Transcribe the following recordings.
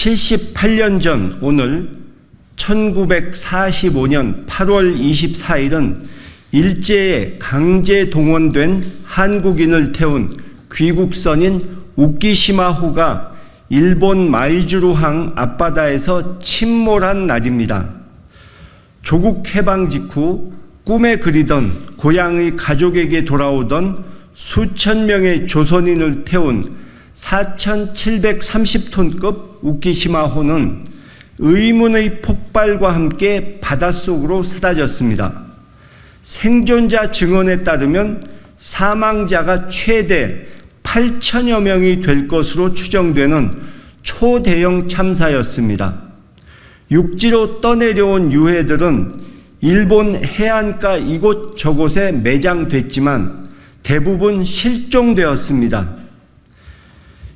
78년 전 오늘 1945년 8월 24일은 일제에 강제 동원된 한국인을 태운 귀국선인 우키시마호가 일본 마이즈루항 앞바다에서 침몰한 날입니다. 조국 해방 직후 꿈에 그리던 고향의 가족에게 돌아오던 수천 명의 조선인을 태운 4,730톤급 우키시마호는 의문의 폭발과 함께 바닷속으로 사라졌습니다. 생존자 증언에 따르면 사망자가 최대 8천여 명이 될 것으로 추정되는 초대형 참사였습니다. 육지로 떠내려온 유해들은 일본 해안가 이곳저곳에 매장됐지만 대부분 실종되었습니다.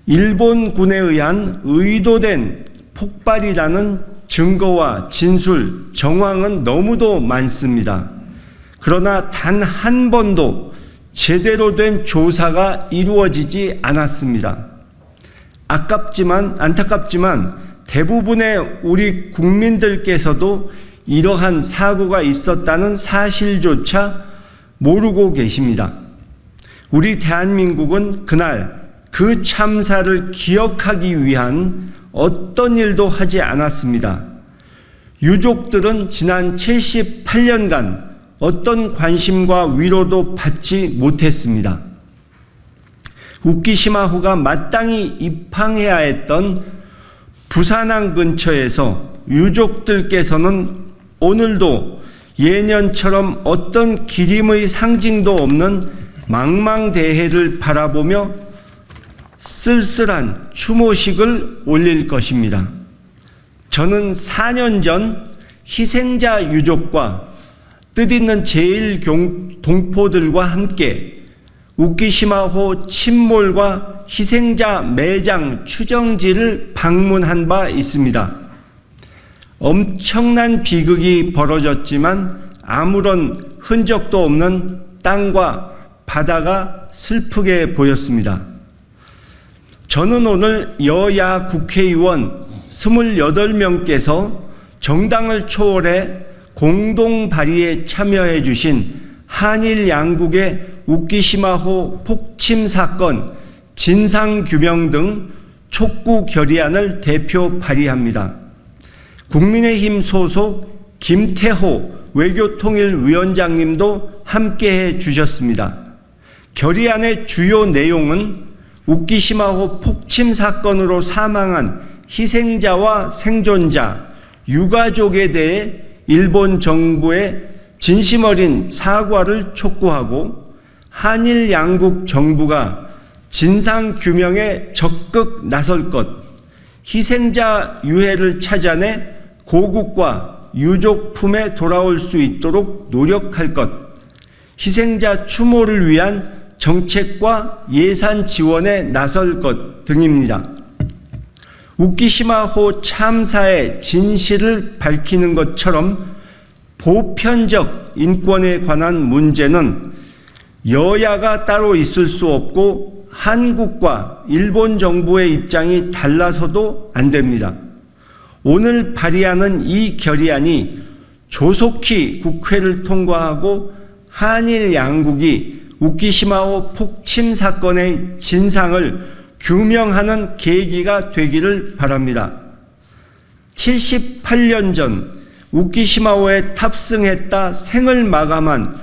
일본군에 의한 의도된 폭발이라는 증거와 진술, 정황은 너무도 많습니다. 그러나 단 한 번도 제대로 된 조사가 이루어지지 않았습니다. 안타깝지만 대부분의 우리 국민들께서도 이러한 사고가 있었다는 사실조차 모르고 계십니다. 우리 대한민국은 그날 그 참사를 기억하기 위한 어떤 일도 하지 않았습니다. 유족들은 지난 78년간 어떤 관심과 위로도 받지 못했습니다. 우키시마호가 마땅히 입항해야 했던 부산항 근처에서 유족들께서는 오늘도 예년처럼 어떤 기림의 상징도 없는 망망대해를 바라보며 쓸쓸한 추모식을 올릴 것입니다. 저는 4년 전 희생자 유족과 뜻있는 제1동포들과 함께 우키시마호 침몰과 희생자 매장 추정지를 방문한 바 있습니다. 엄청난 비극이 벌어졌지만 아무런 흔적도 없는 땅과 바다가 슬프게 보였습니다. 저는 오늘 여야 국회의원 28명께서 정당을 초월해 공동 발의에 참여해 주신 한일 양국의 우키시마호 폭침 사건 진상규명 등 촉구 결의안을 대표 발의합니다. 국민의힘 소속 김태호 외교통일위원장님도 함께해 주셨습니다. 결의안의 주요 내용은 우키시마호 폭침 사건으로 사망한 희생자와 생존자, 유가족에 대해 일본 정부의 진심 어린 사과를 촉구하고 한일 양국 정부가 진상규명에 적극 나설 것, 희생자 유해를 찾아내 고국과 유족 품에 돌아올 수 있도록 노력할 것, 희생자 추모를 위한 정책과 예산 지원에 나설 것 등입니다. 우키시마호 참사의 진실을 밝히는 것처럼 보편적 인권에 관한 문제는 여야가 따로 있을 수 없고 한국과 일본 정부의 입장이 달라서도 안 됩니다. 오늘 발의하는 이 결의안이 조속히 국회를 통과하고 한일 양국이 우키시마호 폭침 사건의 진상을 규명하는 계기가 되기를 바랍니다. 78년 전 우키시마호에 탑승했다 생을 마감한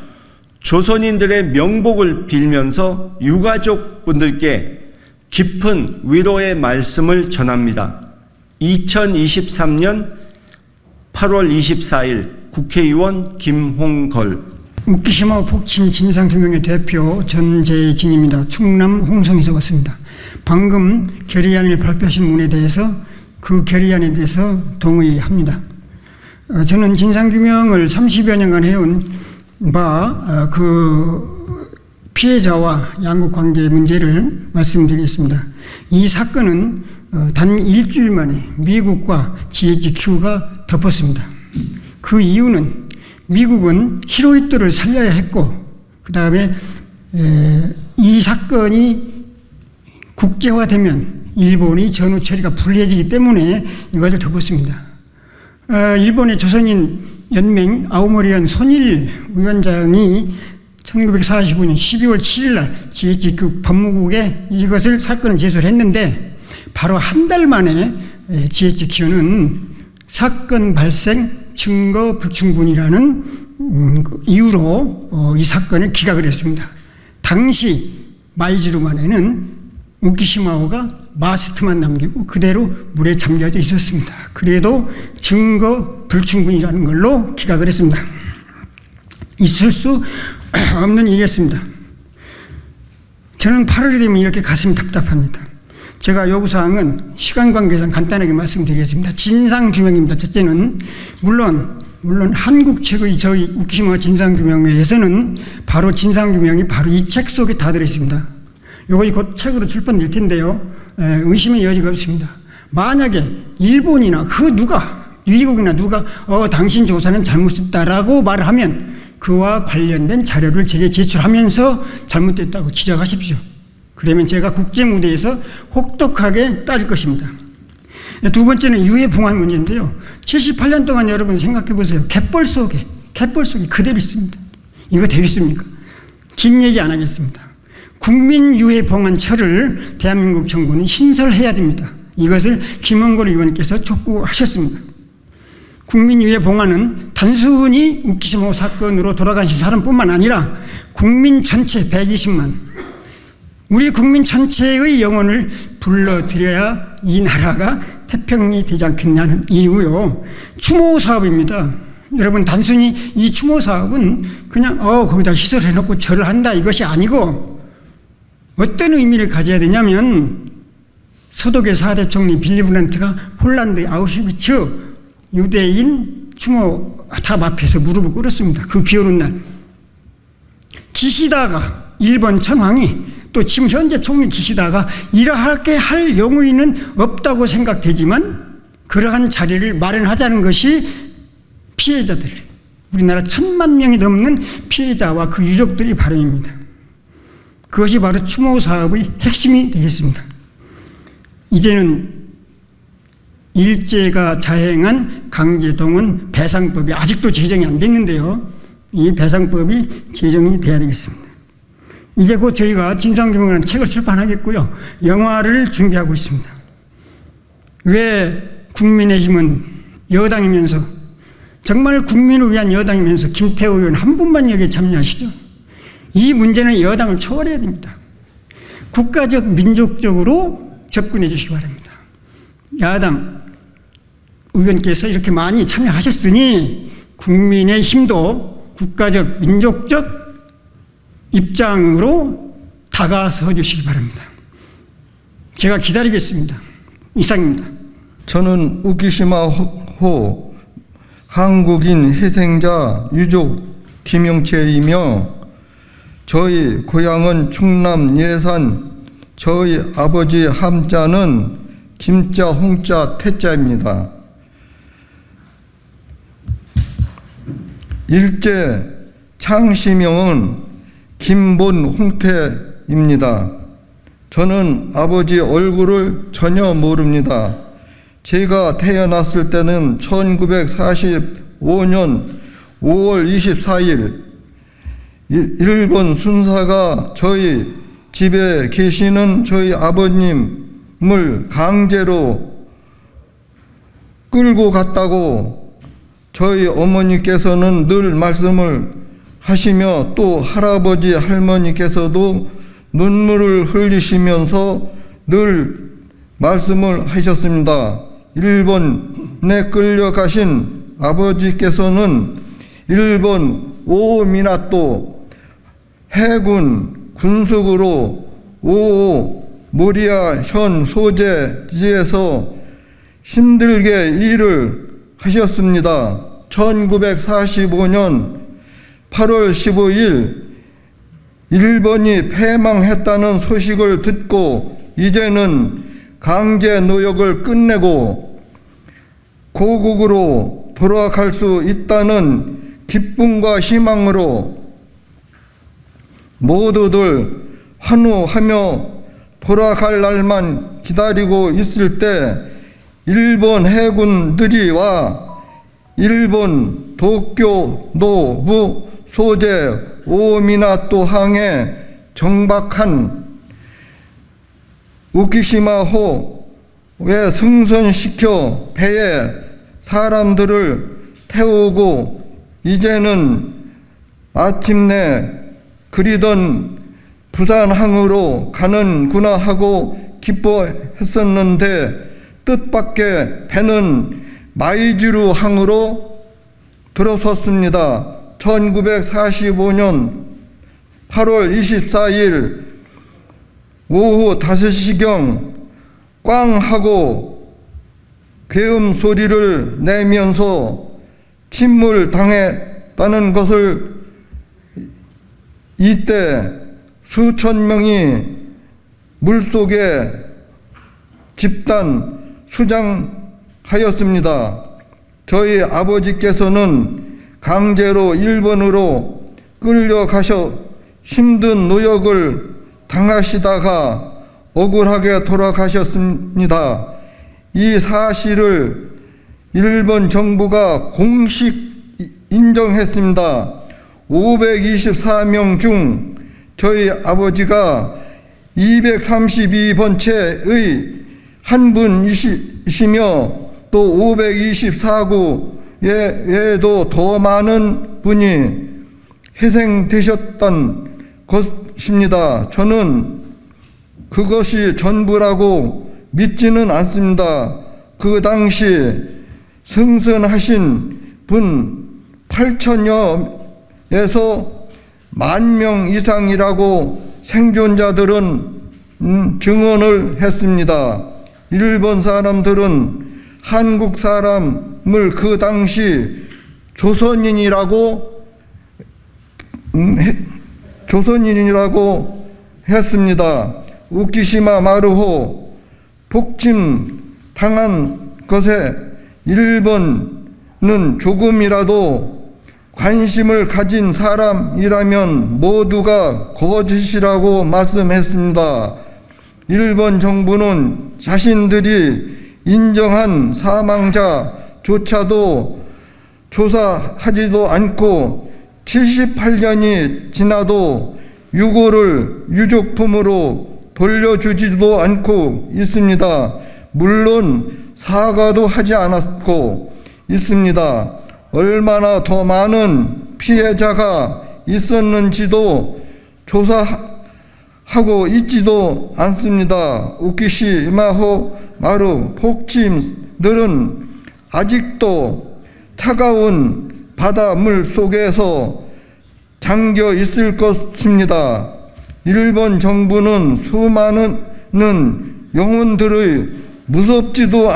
조선인들의 명복을 빌면서 유가족 분들께 깊은 위로의 말씀을 전합니다. 2023년 8월 24일 국회의원 김홍걸. 우키시마호 폭침 진상규명의 대표 전재진입니다. 충남 홍성에서 왔습니다. 방금 결의안을 발표하신 분에 대해서 그 결의안에 대해서 동의합니다. 저는 진상규명을 30여 년간 해온 그 피해자와 양국 관계 문제를 말씀드리겠습니다. 이 사건은 단 일주일 만에 미국과 GHQ가 덮었습니다. 그 이유는 미국은 히로히토를 살려야 했고, 그 다음에 이 사건이 국제화되면 일본이 전후 처리가 불리해지기 때문에 이것을 덮었습니다. 일본의 조선인 연맹 아오모리현 손일 위원장이 1945년 12월 7일 날 GHQ 법무국에 이것을 사건을 제소를 했는데 바로 한 달 만에 GHQ는 사건 발생 증거 불충분이라는 이유로 이 사건을 기각을 했습니다. 당시 마이즈루만에는 우키시마호가 마스트만 남기고 그대로 물에 잠겨져 있었습니다. 그래도 증거 불충분이라는 걸로 기각을 했습니다. 있을 수 없는 일이었습니다. 저는 8월이 되면 이렇게 가슴이 답답합니다. 제가 요구사항은 시간 관계상 간단하게 말씀드리겠습니다. 진상규명입니다. 첫째는 물론 한국 책의 저희 우키시마 진상규명회에서는 바로 진상규명이 바로 이 책 속에 다 들어있습니다. 이것이 곧 책으로 출판될 텐데요. 의심의 여지가 없습니다. 만약에 일본이나 미국이나 누가 당신 조사는 잘못했다라고 말을 하면 그와 관련된 자료를 제게 제출하면서 잘못됐다고 지적하십시오. 그러면 제가 국제무대에서 혹독하게 따질 것입니다. 두 번째는 유해 봉환 문제인데요. 78년 동안 여러분 생각해 보세요. 갯벌 속에 그대로 있습니다. 이거 되겠습니까? 긴 얘기 안 하겠습니다. 국민 유해 봉환처를 대한민국 정부는 신설해야 됩니다. 이것을 김원걸 의원께서 촉구하셨습니다. 국민 유해 봉환은 단순히 우키시마 사건으로 돌아가신 사람뿐만 아니라 국민 전체 120만 우리 국민 전체의 영혼을 불러들여야 이 나라가 태평이 되지 않겠냐는 이유요. 추모 사업입니다. 여러분 단순히 이 추모 사업은 그냥 거기다 시설해놓고 절을 한다 이것이 아니고 어떤 의미를 가져야 되냐면 서독의 4대 총리 빌리 브란트가 폴란드 아우슈비츠 유대인 추모탑 앞에서 무릎을 꿇었습니다. 그 비오는 날 기시다가 일본 천황이 또 지금 현재 총리 기시다가 이렇게 할 용의는 없다고 생각되지만 그러한 자리를 마련하자는 것이 피해자들 우리나라 1000만 명이 넘는 피해자와 그 유족들의 바람입니다. 그것이 바로 추모 사업의 핵심이 되겠습니다. 이제는 일제가 자행한 강제동원 배상법이 아직도 제정이 안 됐는데요. 이 배상법이 제정이 돼야 되겠습니다. 이제 곧 저희가 진상규명이라는 책을 출판하겠고요. 영화를 준비하고 있습니다. 왜 국민의힘은 여당이면서 정말 국민을 위한 여당이면서 김태우 의원 한 분만 여기에 참여하시죠. 이 문제는 여당을 초월해야 됩니다. 국가적 민족적으로 접근해 주시기 바랍니다. 야당 의원께서 이렇게 많이 참여하셨으니 국민의힘도 국가적 민족적 입장으로 다가서 주시기 바랍니다. 제가 기다리겠습니다. 이상입니다. 저는 우키시마호 한국인 희생자 유족 김영채이며 저희 고향은 충남 예산 저희 아버지 함자는 김자 홍자 태자입니다. 일제 창시명은 김본 홍태입니다. 저는 아버지 얼굴을 전혀 모릅니다. 제가 태어났을 때는 1945년 5월 24일 일본 순사가 저희 집에 계시는 저희 아버님을 강제로 끌고 갔다고 저희 어머니께서는 늘 말씀을 하시며 또 할아버지 할머니께서도 눈물을 흘리시면서 늘 말씀을 하셨습니다. 일본에 끌려가신 아버지께서는 일본 오미나토 해군 군속으로 모리아 현 소재지에서 힘들게 일을 하셨습니다. 1945년 8월 15일 일본이 패망했다는 소식을 듣고 이제는 강제 노역을 끝내고 고국으로 돌아갈 수 있다는 기쁨과 희망으로 모두들 환호하며 돌아갈 날만 기다리고 있을 때 일본 해군들이 와 일본 도쿄 노부 소재 오미나토 항에 정박한 우키시마호에 승선시켜 배에 사람들을 태우고 이제는 마침내 그리던 부산항으로 가는구나 하고 기뻐했었는데 뜻밖의 배는 마이지루 항으로 들어섰습니다. 1945년 8월 24일 오후 5시경 꽝 하고 괴음 소리를 내면서 침몰당했다는 것을 이때 수천 명이 물속에 집단 수장하였습니다. 저희 아버지께서는 강제로 일본으로 끌려가셔 힘든 노역을 당하시다가 억울하게 돌아가셨습니다. 이 사실을 일본 정부가 공식 인정했습니다. 524명 중 저희 아버지가 232번째의 한 분이시며 또 524구 외에도 더 많은 분이 희생되셨던 것입니다. 저는 그것이 전부라고 믿지는 않습니다. 그 당시 승선하신 분 8천여에서 10,000명 이상이라고 생존자들은 증언을 했습니다. 일본 사람들은 한국 사람을 그 당시 조선인이라고 했습니다. 우키시마 마루호 폭침 당한 것에 일본은 조금이라도 관심을 가진 사람이라면 모두가 거짓이라고 말씀했습니다. 일본 정부는 자신들이 인정한 사망자조차도 조사하지도 않고 78년이 지나도 유골을 유족품으로 돌려주지도 않고 있습니다. 물론 사과도 하지 않았고 있습니다. 얼마나 더 많은 피해자가 있었는지도 조사하고 있지도 않습니다. 우키시마호 마루 폭침들은 아직도 차가운 바닷물 속에서 잠겨 있을 것입니다. 일본 정부는 수많은 영혼들의 무섭지도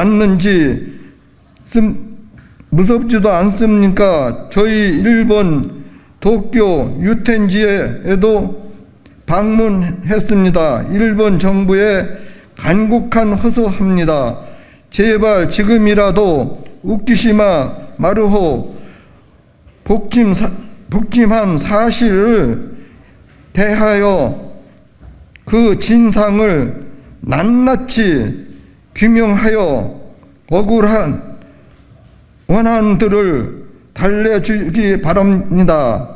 않습니까? 저희 일본 도쿄 유텐지에도 방문했습니다. 일본 정부에 간곡한 호소합니다. 제발 지금이라도 우키시마 마루호 복침한 사실을 대하여 그 진상을 낱낱이 규명하여 억울한 원한들을 달래주기 바랍니다.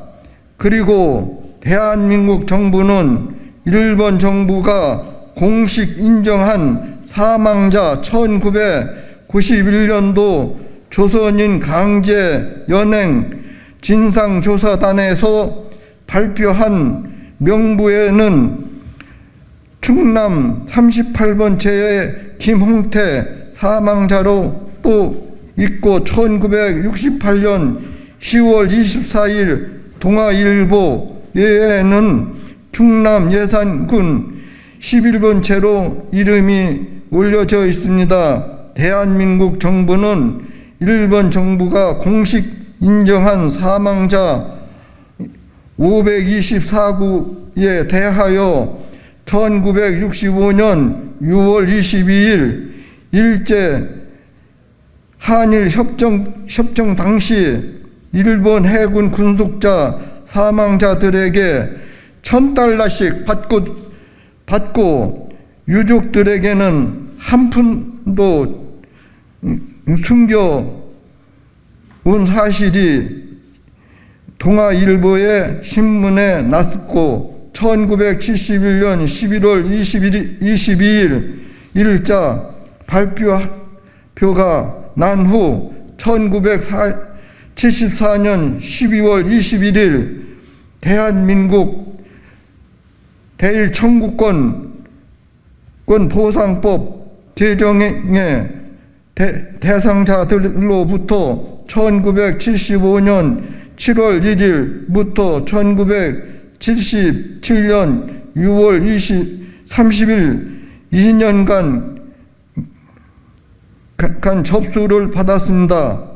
그리고 대한민국 정부는 일본 정부가 공식 인정한 사망자 1991년도 조선인 강제 연행 진상조사단에서 발표한 명부에는 충남 38번째의 김홍태 사망자로 또 있고 1968년 10월 24일 동아일보에는 충남 예산군 11번째로 이름이 올려져 있습니다. 대한민국 정부는 일본 정부가 공식 인정한 사망자 524구에 대하여 1965년 6월 22일 일제 한일 협정 당시 일본 해군 군속자 사망자들에게 $1,000씩 받고 유족들에게는 한 푼도 숨겨온 사실이 동아일보의 신문에 났고 1971년 11월 22일 일자 발표가 난 후 1974년 12월 21일 대한민국 대일청구권 보상법 제정의 대상자들로부터 1975년 7월 1일부터 1977년 6월 30일 2년간 접수를 받았습니다.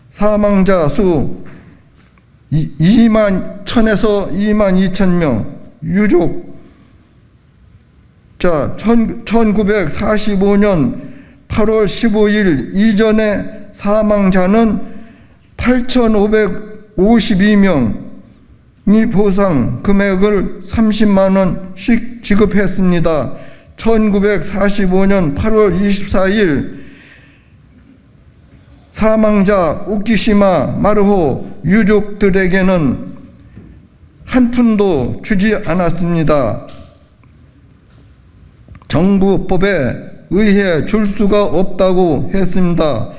사망자 수 2만 1000에서 2만 2천 명, 유족자 1945년 8월 15일 이전의 사망자는 8,552명이 보상 금액을 30만 원씩 지급했습니다. 1945년 8월 24일 사망자 우키시마 마루호 유족들에게는 한 푼도 주지 않았습니다. 정부법에 의해 줄 수가 없다고 했습니다.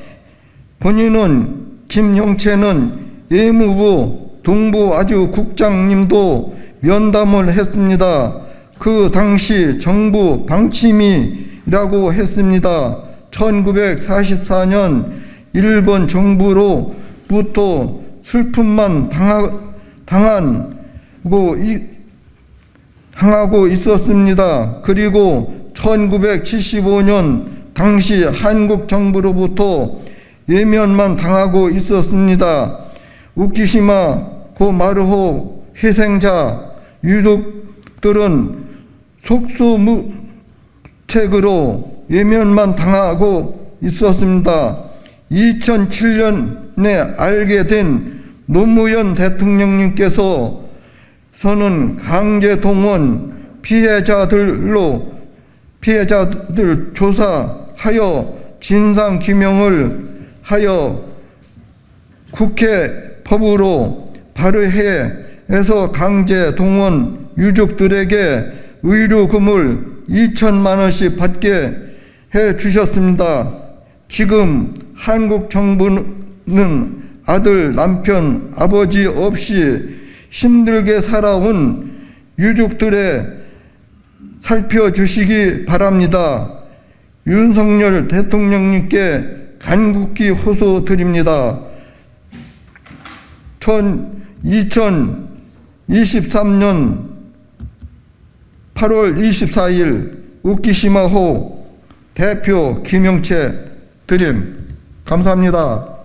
본인은 김용채는 예무부 동부아주국장님도 면담을 했습니다. 그 당시 정부 방침이라고 했습니다. 1944년 일본 정부로부터 슬픔만 당하고 있었습니다. 그리고 1975년 당시 한국 정부로부터 예면만 당하고 있었습니다. 우키시마 고마루호 희생자 유족들은 속수무책으로 예면만 당하고 있었습니다. 2007년에 알게 된 노무현 대통령님께서는 강제동원 피해자들 조사하여 진상규명을 하여 국회 법으로 발의해서 강제동원 유족들에게 의료금을 2천만 원씩 받게 해 주셨습니다. 지금 한국 정부는 아들, 남편, 아버지 없이 힘들게 살아온 유족들에 살펴주시기 바랍니다. 윤석열 대통령님께 간곡히 호소드립니다. 2023년 8월 24일 우키시마호 대표 김용채 드림. 감사합니다.